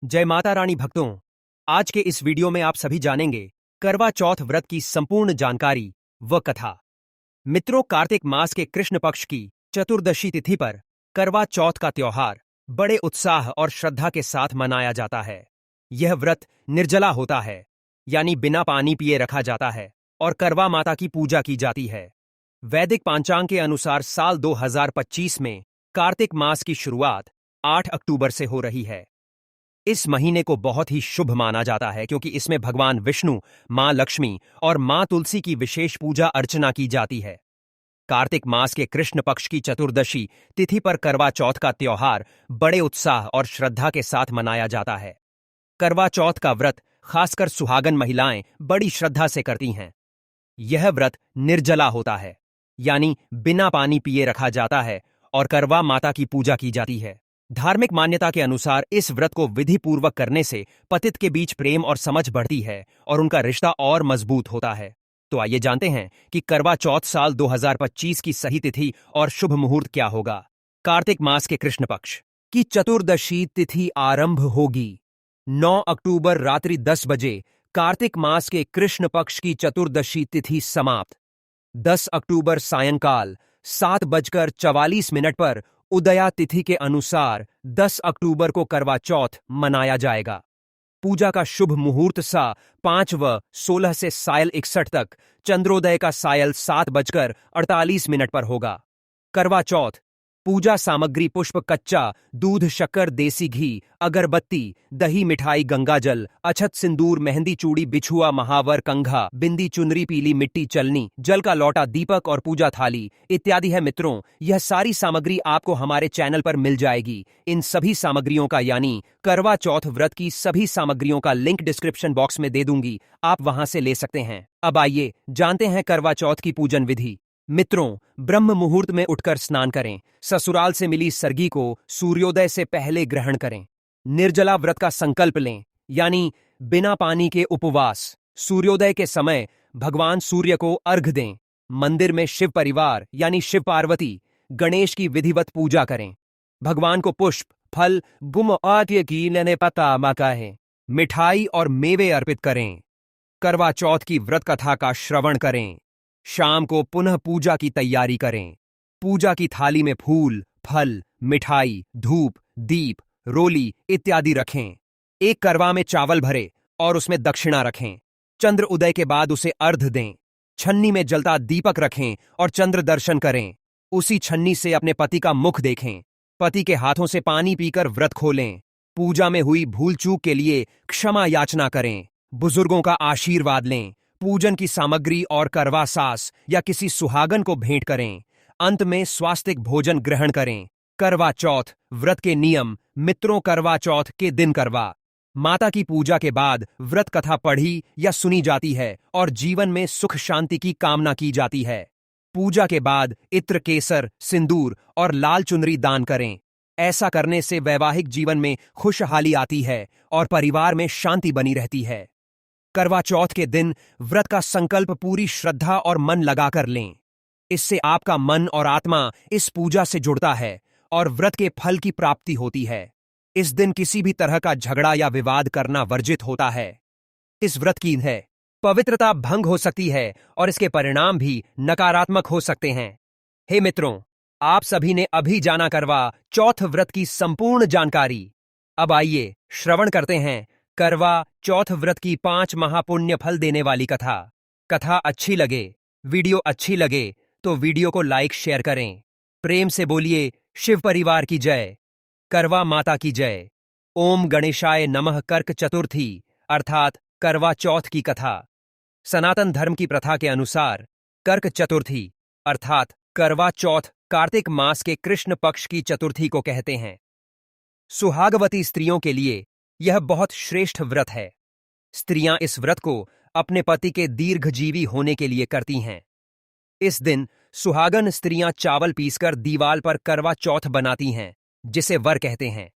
जय माता रानी भक्तों। आज के इस वीडियो में आप सभी जानेंगे करवा चौथ व्रत की संपूर्ण जानकारी व कथा। मित्रों, कार्तिक मास के कृष्ण पक्ष की चतुर्दशी तिथि पर करवा चौथ का त्योहार बड़े उत्साह और श्रद्धा के साथ मनाया जाता है। यह व्रत निर्जला होता है, यानी बिना पानी पिए रखा जाता है और करवा माता की पूजा की जाती है। वैदिक पांचांग के अनुसार साल 2025 में कार्तिक मास की शुरुआत 8 अक्टूबर से हो रही है। इस महीने को बहुत ही शुभ माना जाता है क्योंकि इसमें भगवान विष्णु, मां लक्ष्मी और मां तुलसी की विशेष पूजा अर्चना की जाती है। कार्तिक मास के कृष्ण पक्ष की चतुर्दशी तिथि पर करवा चौथ का त्योहार बड़े उत्साह और श्रद्धा के साथ मनाया जाता है। करवा चौथ का व्रत खासकर सुहागन महिलाएं बड़ी श्रद्धा से करती हैं। यह व्रत निर्जला होता है, यानी बिना पानी पिए रखा जाता है और करवा माता की पूजा की जाती है। धार्मिक मान्यता के अनुसार इस व्रत को विधि पूर्वक करने से पतित के बीच प्रेम और समझ बढ़ती है और उनका रिश्ता और मजबूत होता है। तो आइए जानते हैं कि करवा चौथ साल 2025 की सही तिथि और शुभ मुहूर्त क्या होगा। कार्तिक मास के कृष्ण पक्ष की चतुर्दशी तिथि आरंभ होगी 9 अक्टूबर रात्रि 10 बजे। कार्तिक मास के कृष्ण पक्ष की चतुर्दशी तिथि समाप्त 10 अक्टूबर सायंकाल 7:44 पर उदया तिथि के अनुसार 10 अक्टूबर को करवा चौथ मनाया जाएगा। पूजा का शुभ मुहूर्त सा 5:16 से सायल 61 तक, चंद्रोदय का सायल 7:48 पर होगा। करवा चौथ पूजा सामग्री पुष्प, कच्चा दूध, शक्कर, देसी घी, अगरबत्ती, दही, मिठाई, गंगाजल, अछत, सिंदूर, मेहंदी, चूड़ी, बिछुआ, महावर, कंघा, बिंदी, चुनरी, पीली मिट्टी, चलनी, जल का लोटा, दीपक और पूजा थाली इत्यादि है। मित्रों, यह सारी सामग्री आपको हमारे चैनल पर मिल जाएगी। इन सभी सामग्रियों का यानी करवा चौथ व्रत की सभी सामग्रियों का लिंक डिस्क्रिप्शन बॉक्स में दे दूंगी, आप वहां से ले सकते हैं। अब आइए जानते हैं करवा चौथ की पूजन विधि। मित्रों, ब्रह्म मुहूर्त में उठकर स्नान करें। ससुराल से मिली सरगी को सूर्योदय से पहले ग्रहण करें। निर्जला व्रत का संकल्प लें, यानी बिना पानी के उपवास। सूर्योदय के समय भगवान सूर्य को अर्घ्य दें। मंदिर में शिव परिवार यानी शिव पार्वती, गणेश की विधिवत पूजा करें। भगवान को पुष्प, फल, गुम आद्य की नने पता मकाहे, मिठाई और मेवे अर्पित करें। करवा चौथ की व्रत कथा का श्रवण करें। शाम को पुनः पूजा की तैयारी करें। पूजा की थाली में फूल, फल, मिठाई, धूप, दीप, रोली इत्यादि रखें। एक करवा में चावल भरे और उसमें दक्षिणा रखें। चंद्र उदय के बाद उसे अर्घ्य दें। छन्नी में जलता दीपक रखें और चंद्र दर्शन करें। उसी छन्नी से अपने पति का मुख देखें। पति के हाथों से पानी पीकर व्रत खोलें। पूजा में हुई भूल चूक के लिए क्षमा याचना करें। बुजुर्गों का आशीर्वाद लें। पूजन की सामग्री और करवा सास या किसी सुहागन को भेंट करें। अंत में स्वास्तिक भोजन ग्रहण करें। करवा चौथ व्रत के नियम। मित्रों, करवा चौथ के दिन करवा माता की पूजा के बाद व्रत कथा पढ़ी या सुनी जाती है और जीवन में सुख शांति की कामना की जाती है। पूजा के बाद इत्र, केसर, सिंदूर और लाल चुनरी दान करें। ऐसा करने से वैवाहिक जीवन में खुशहाली आती है और परिवार में शांति बनी रहती है। करवा चौथ के दिन व्रत का संकल्प पूरी श्रद्धा और मन लगाकर लें। इससे आपका मन और आत्मा इस पूजा से जुड़ता है और व्रत के फल की प्राप्ति होती है। इस दिन किसी भी तरह का झगड़ा या विवाद करना वर्जित होता है। इस व्रत की पवित्रता भंग हो सकती है और इसके परिणाम भी नकारात्मक हो सकते हैं। हे मित्रों, आप सभी ने अभी जाना करवा चौथ व्रत की संपूर्ण जानकारी। अब आइए श्रवण करते हैं करवा चौथ व्रत की 5 महापुण्य फल देने वाली कथा। कथा अच्छी लगे, वीडियो अच्छी लगे तो वीडियो को लाइक शेयर करें। प्रेम से बोलिए शिव परिवार की जय, करवा माता की जय। ओम गणेशाय नमः। कर्क चतुर्थी अर्थात करवा चौथ की कथा। सनातन धर्म की प्रथा के अनुसार कर्क चतुर्थी अर्थात करवा चौथ कार्तिक मास के कृष्ण पक्ष की चतुर्थी को कहते हैं। सुहागवती स्त्रियों के लिए यह बहुत श्रेष्ठ व्रत है। स्त्रियां इस व्रत को अपने पति के दीर्घजीवी होने के लिए करती हैं। इस दिन सुहागन स्त्रियां चावल पीसकर दीवाल पर करवा चौथ बनाती हैं, जिसे वर कहते हैं।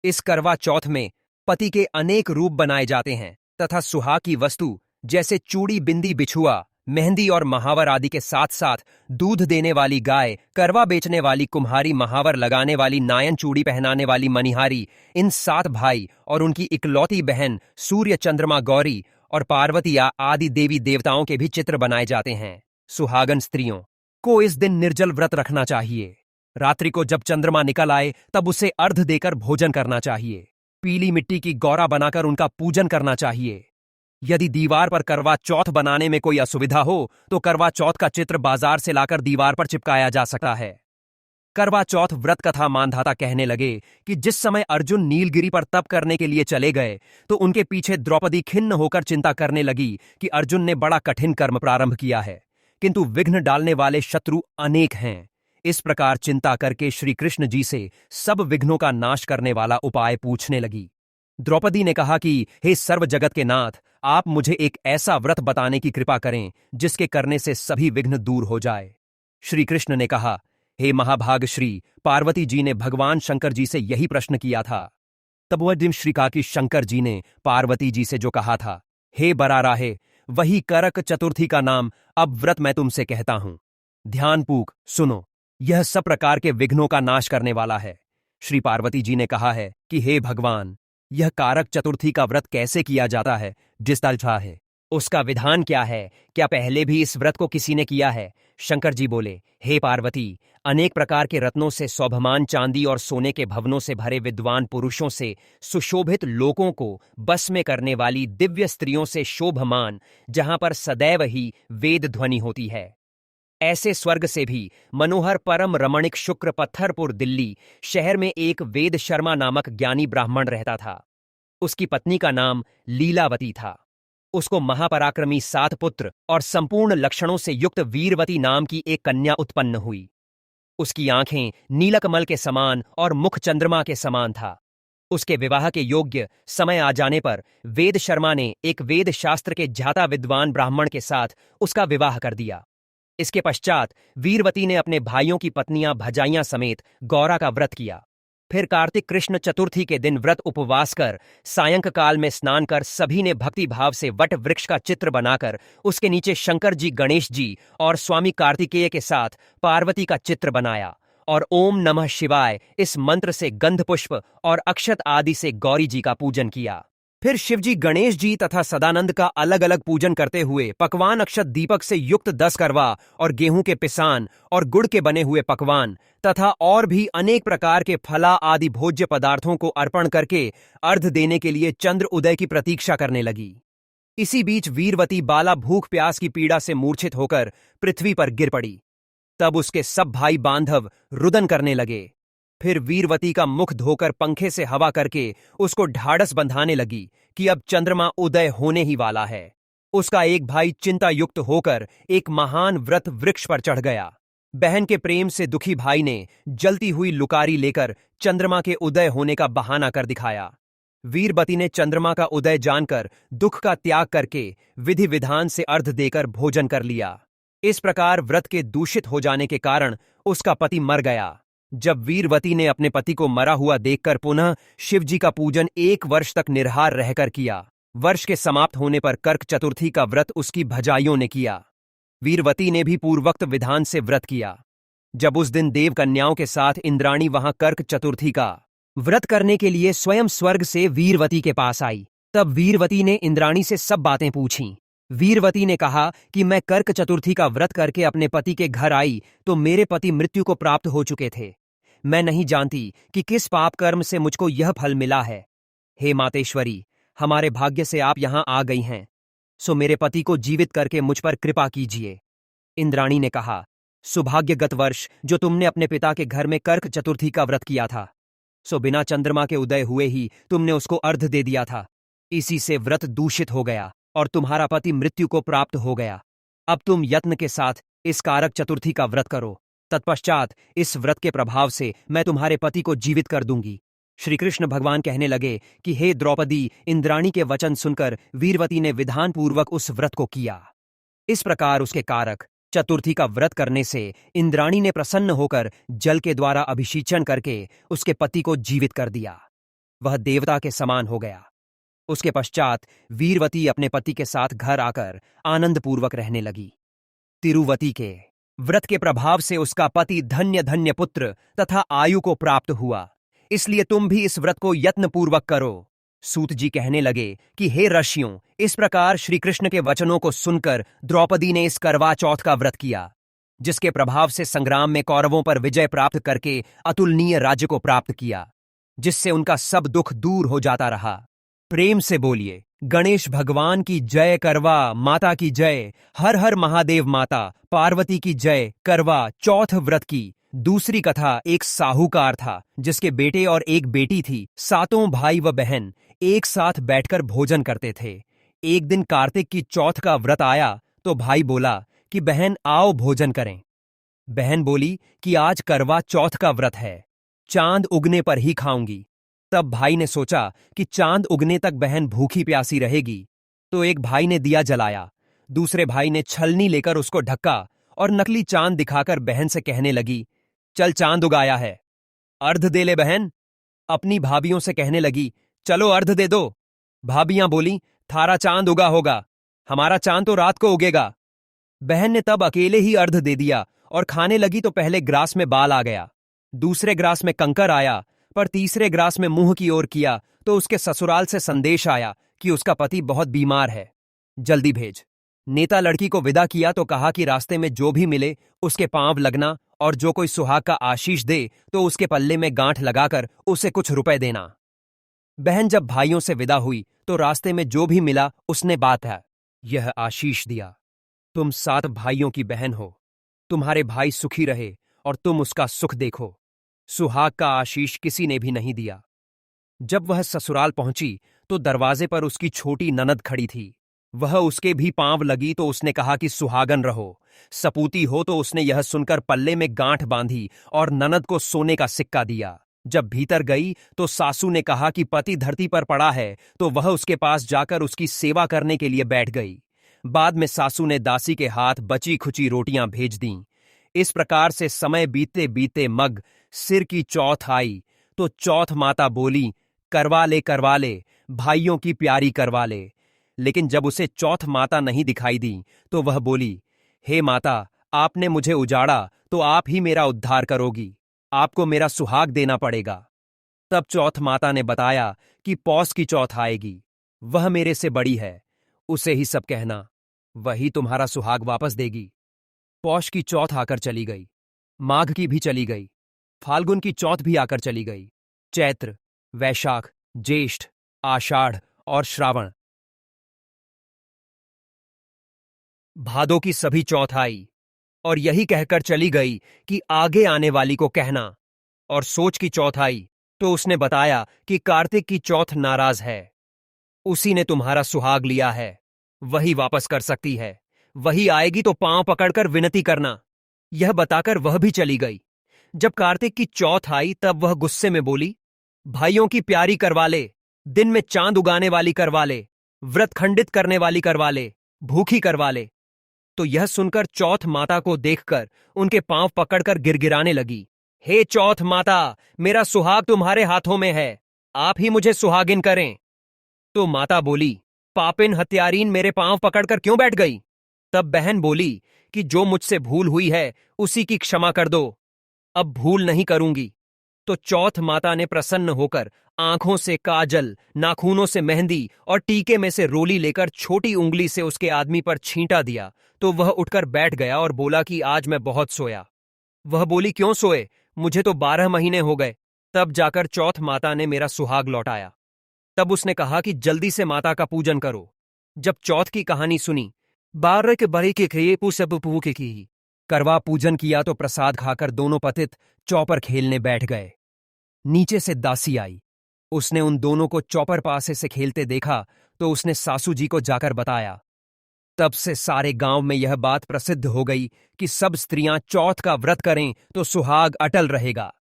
इस करवा चौथ में पति के अनेक रूप बनाए जाते हैं तथा सुहाग की वस्तु जैसे चूड़ी, बिंदी, बिछुआ, मेहंदी और महावर आदि के साथ साथ दूध देने वाली गाय, करवा बेचने वाली कुम्हारी, महावर लगाने वाली नायन, चूड़ी पहनाने वाली मनिहारी, इन 7 भाई और उनकी इकलौती बहन सूर्य, चंद्रमा, गौरी और पार्वती आदि देवी देवताओं के भी चित्र बनाए जाते हैं। सुहागन स्त्रियों को इस दिन निर्जल व्रत रखना चाहिए। रात्रि को जब चंद्रमा निकल आए तब उसे अर्घ देकर भोजन करना चाहिए। पीली मिट्टी की गौरा बनाकर उनका पूजन करना चाहिए। यदि दीवार पर करवा चौथ बनाने में कोई असुविधा हो तो करवा चौथ का चित्र बाजार से लाकर दीवार पर चिपकाया जा सकता है। करवा चौथ व्रत कथा मानधाता कहने लगे कि जिस समय अर्जुन नीलगिरी पर तप करने के लिए चले गए तो उनके पीछे द्रौपदी खिन्न होकर चिंता करने लगी कि अर्जुन ने बड़ा कठिन कर्म प्रारंभ किया है, किंतु विघ्न डालने वाले शत्रु अनेक हैं। इस प्रकार चिंता करके श्री कृष्ण जी से सब विघ्नों का नाश करने वाला उपाय पूछने लगी। द्रौपदी ने कहा कि हे सर्व जगत के नाथ, आप मुझे एक ऐसा व्रत बताने की कृपा करें जिसके करने से सभी विघ्न दूर हो जाए। श्री कृष्ण ने कहा, हे महाभाग श्री, पार्वती जी ने भगवान शंकर जी से यही प्रश्न किया था। तब वह दिन श्री का कि शंकर जी ने पार्वती जी से जो कहा था, हे बराराहे, वही करक चतुर्थी का नाम अब व्रत मैं तुमसे कहता हूं। ध्यानपूर्वक सुनो, यह सब प्रकार के विघ्नों का नाश करने वाला है। श्री पार्वती जी ने कहा है कि हे भगवान, यह कारक चतुर्थी का व्रत कैसे किया जाता है, जिस तरह है उसका विधान क्या है? क्या पहले भी इस व्रत को किसी ने किया है? शंकर जी बोले, हे पार्वती, अनेक प्रकार के रत्नों से शोभमान, चांदी और सोने के भवनों से भरे विद्वान पुरुषों से सुशोभित लोगों को बस में करने वाली दिव्य स्त्रियों से शोभमान, जहां पर सदैव ही वेद ध्वनि होती है, ऐसे स्वर्ग से भी मनोहर परम रमणिक शुक्र पत्थरपुर दिल्ली शहर में एक वेद शर्मा नामक ज्ञानी ब्राह्मण रहता था। उसकी पत्नी का नाम लीलावती था। उसको महापराक्रमी 7 पुत्र और संपूर्ण लक्षणों से युक्त वीरवती नाम की एक कन्या उत्पन्न हुई। उसकी आंखें नीलकमल के समान और मुख चंद्रमा के समान था। उसके विवाह के योग्य समय आ जाने पर वेद शर्मा ने एक वेद शास्त्र के ज्ञाता विद्वान ब्राह्मण के साथ उसका विवाह कर दिया। इसके पश्चात वीरवती ने अपने भाइयों की पत्नियां भजाइयां समेत गौरा का व्रत किया। फिर कार्तिक कृष्ण चतुर्थी के दिन व्रत उपवास कर सायंकाल में स्नान कर सभी ने भक्ति भाव से वट वृक्ष का चित्र बनाकर उसके नीचे शंकर जी, गणेश जी और स्वामी कार्तिकेय के साथ पार्वती का चित्र बनाया और ओम नमः शिवाय इस मंत्र से गंध पुष्प और अक्षत आदि से गौरी जी का पूजन किया। फिर शिवजी, गणेश जी तथा सदानंद का अलग अलग पूजन करते हुए पकवान अक्षत दीपक से युक्त 10 करवा और गेहूं के पिसान और गुड़ के बने हुए पकवान तथा और भी अनेक प्रकार के फला आदि भोज्य पदार्थों को अर्पण करके अर्घ देने के लिए चंद्र उदय की प्रतीक्षा करने लगी। इसी बीच वीरवती बाला भूख प्यास की पीड़ा से मूर्छित होकर पृथ्वी पर गिर पड़ी। तब उसके सब भाई बांधव रुदन करने लगे। फिर वीरवती का मुख धोकर पंखे से हवा करके उसको ढाढ़स बंधाने लगी कि अब चंद्रमा उदय होने ही वाला है। उसका एक भाई चिंता युक्त होकर एक महान व्रत वृक्ष पर चढ़ गया। बहन के प्रेम से दुखी भाई ने जलती हुई लुकारी लेकर चंद्रमा के उदय होने का बहाना कर दिखाया। वीरवती ने चंद्रमा का उदय जानकर दुख का त्याग करके विधि विधान से अर्घ देकर भोजन कर लिया। इस प्रकार व्रत के दूषित हो जाने के कारण उसका पति मर गया। जब वीरवती ने अपने पति को मरा हुआ देखकर पुनः शिवजी का पूजन 1 वर्ष तक निर्हार रहकर किया। वर्ष के समाप्त होने पर कर्क चतुर्थी का व्रत उसकी भजाइयों ने किया। वीरवती ने भी पूर्वोक्त विधान से व्रत किया। जब उस दिन देव कन्याओं के साथ इंद्राणी वहां कर्क चतुर्थी का व्रत करने के लिए स्वयं स्वर्ग से वीरवती के पास आई, तब वीरवती ने इंद्राणी से सब बातें पूछीं। वीरवती ने कहा कि मैं कर्क चतुर्थी का व्रत करके अपने पति के घर आई तो मेरे पति मृत्यु को प्राप्त हो चुके थे। मैं नहीं जानती कि किस पाप कर्म से मुझको यह फल मिला है। हे मातेश्वरी, हमारे भाग्य से आप यहां आ गई हैं, सो मेरे पति को जीवित करके मुझ पर कृपा कीजिए। इंद्राणी ने कहा, सुभाग्यगत वर्ष जो तुमने अपने पिता के घर में कर्क चतुर्थी का व्रत किया था, सो बिना चंद्रमा के उदय हुए ही तुमने उसको अर्घ दे दिया था। इसी से व्रत दूषित हो गया और तुम्हारा पति मृत्यु को प्राप्त हो गया। अब तुम यत्न के साथ इस कारक चतुर्थी का व्रत करो। तत्पश्चात इस व्रत के प्रभाव से मैं तुम्हारे पति को जीवित कर दूंगी। श्री कृष्ण भगवान कहने लगे कि हे द्रौपदी, इंद्राणी के वचन सुनकर वीरवती ने विधान पूर्वक उस व्रत को किया। इस प्रकार उसके कारक चतुर्थी का व्रत करने से इंद्राणी ने प्रसन्न होकर जल के द्वारा अभिषेचन करके उसके पति को जीवित कर दिया। वह देवता के समान हो गया। उसके पश्चात वीरवती अपने पति के साथ घर आकर आनंदपूर्वक रहने लगी। तिरुवती के व्रत के प्रभाव से उसका पति धन्य धन्य पुत्र तथा आयु को प्राप्त हुआ, इसलिए तुम भी इस व्रत को यत्नपूर्वक करो। सूत जी कहने लगे कि हे ऋषियों, इस प्रकार श्री कृष्ण के वचनों को सुनकर द्रौपदी ने इस करवा चौथ का व्रत किया, जिसके प्रभाव से संग्राम में कौरवों पर विजय प्राप्त करके अतुलनीय राज्य को प्राप्त किया, जिससे उनका सब दुख दूर हो जाता रहा। प्रेम से बोलिए गणेश भगवान की जय, करवा माता की जय, हर हर महादेव माता पार्वती की जय। करवा चौथ व्रत की दूसरी कथा एक साहूकार था, जिसके बेटे और एक बेटी थी। सातों भाई व बहन एक साथ बैठकर भोजन करते थे। एक दिन कार्तिक की चौथ का व्रत आया तो भाई बोला कि बहन आओ भोजन करें। बहन बोली कि आज करवा चौथ का व्रत है, चांद उगने पर ही खाऊंगी। तब भाई ने सोचा कि चांद उगने तक बहन भूखी प्यासी रहेगी, तो एक भाई ने दिया जलाया, दूसरे भाई ने छलनी लेकर उसको ढका और नकली चांद दिखाकर बहन से कहने लगी, चल चांद उगाया है, अर्ध दे ले बहन। अपनी भाभियों से कहने लगी, चलो अर्ध दे दो। भाभियां बोली, थारा चांद उगा होगा, हमारा चांद तो रात को उगेगा। बहन ने तब अकेले ही अर्ध दे दिया और खाने लगी तो पहले ग्रास में बाल आ गया, दूसरे ग्रास में कंकर आया, पर तीसरे ग्रास में मुंह की ओर किया तो उसके ससुराल से संदेश आया कि उसका पति बहुत बीमार है, जल्दी भेज। नेता लड़की को विदा किया तो कहा कि रास्ते में जो भी मिले उसके पांव लगना और जो कोई सुहाग का आशीष दे तो उसके पल्ले में गांठ लगाकर उसे कुछ रुपए देना। बहन जब भाइयों से विदा हुई तो रास्ते में जो भी मिला उसने बात है यह आशीष दिया, तुम 7 भाइयों की बहन हो, तुम्हारे भाई सुखी रहे और तुम उसका सुख देखो। सुहाग का आशीष किसी ने भी नहीं दिया। जब वह ससुराल पहुंची तो दरवाजे पर उसकी छोटी ननद खड़ी थी। वह उसके भी पांव लगी तो उसने कहा कि सुहागन रहो। सपूती हो तो उसने यह सुनकर पल्ले में गांठ बांधी और ननद को सोने का सिक्का दिया। जब भीतर गई तो सासू ने कहा कि पति धरती पर पड़ा है, तो वह उसके पास जाकर उसकी सेवा करने के लिए बैठ गई। बाद में सासू ने दासी के हाथ बची खुची रोटियां भेज दीं। इस प्रकार से समय बीतते बीतते मग सिर की चौथ आई तो चौथ माता बोली, करवा ले भाइयों की प्यारी करवा ले। लेकिन जब उसे चौथ माता नहीं दिखाई दी तो वह बोली, हे माता, आपने मुझे उजाड़ा तो आप ही मेरा उद्धार करोगी, आपको मेरा सुहाग देना पड़ेगा। तब चौथ माता ने बताया कि पौष की चौथ आएगी, वह मेरे से बड़ी है, उसे ही सब कहना, वही तुम्हारा सुहाग वापस देगी। पौष की चौथ आकर चली गई, माघ की भी चली गई, फाल्गुन की चौथ भी आकर चली गई, चैत्र, वैशाख, ज्येष्ठ, आषाढ़ और श्रावण, भादों की सभी चौथ आई और यही कहकर चली गई कि आगे आने वाली को कहना। और सोच की चौथ आई तो उसने बताया कि कार्तिक की चौथ नाराज है, उसी ने तुम्हारा सुहाग लिया है, वही वापस कर सकती है, वही आएगी तो पांव पकड़कर विनती करना। यह बताकर वह भी चली गई। जब कार्तिक की चौथ आई तब वह गुस्से में बोली, भाइयों की प्यारी करवा ले, दिन में चांद उगाने वाली करवा ले, व्रत खंडित करने वाली करवा ले, भूखी करवा ले। तो यह सुनकर चौथ माता को देखकर उनके पांव पकड़कर गिड़गिड़ाने लगी, हे चौथ माता, मेरा सुहाग तुम्हारे हाथों में है, आप ही मुझे सुहागिन करें। तो माता बोली, पापिन हत्यारीन, मेरे पांव पकड़कर क्यों बैठ गई? तब बहन बोली कि जो मुझसे भूल हुई है उसी की क्षमा कर दो, अब भूल नहीं करूंगी। तो चौथ माता ने प्रसन्न होकर आंखों से काजल, नाखूनों से मेहंदी और टीके में से रोली लेकर छोटी उंगली से उसके आदमी पर छींटा दिया तो वह उठकर बैठ गया और बोला कि आज मैं बहुत सोया। वह बोली, क्यों सोए, मुझे तो 12 महीने हो गए। तब जाकर चौथ माता ने मेरा सुहाग लौटाया। तब उसने कहा कि जल्दी से माता का पूजन करो। जब चौथ की कहानी सुनी, 12 के बड़े के खे सब पू के की करवा पूजन किया तो प्रसाद खाकर दोनों पतित चौपर खेलने बैठ गए। नीचे से दासी आई, उसने उन दोनों को चौपर पासे से खेलते देखा तो उसने सासू जी को जाकर बताया। तब से सारे गांव में यह बात प्रसिद्ध हो गई कि सब स्त्रियां चौथ का व्रत करें तो सुहाग अटल रहेगा।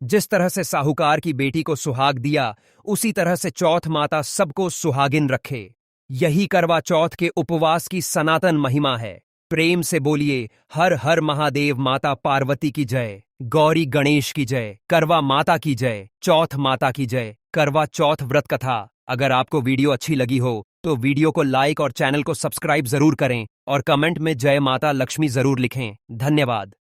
जिस तरह से साहूकार की बेटी को सुहाग दिया, उसी तरह से चौथ माता सबको सुहागिन रखे। यही करवा चौथ के उपवास की सनातन महिमा है। प्रेम से बोलिए, हर हर महादेव माता पार्वती की जय, गौरी गणेश की जय, करवा माता की जय, चौथ माता की जय। करवा चौथ व्रत कथा अगर आपको वीडियो अच्छी लगी हो तो वीडियो को लाइक और चैनल को सब्सक्राइब जरूर करें और कमेंट में जय माता लक्ष्मी जरूर लिखें। धन्यवाद।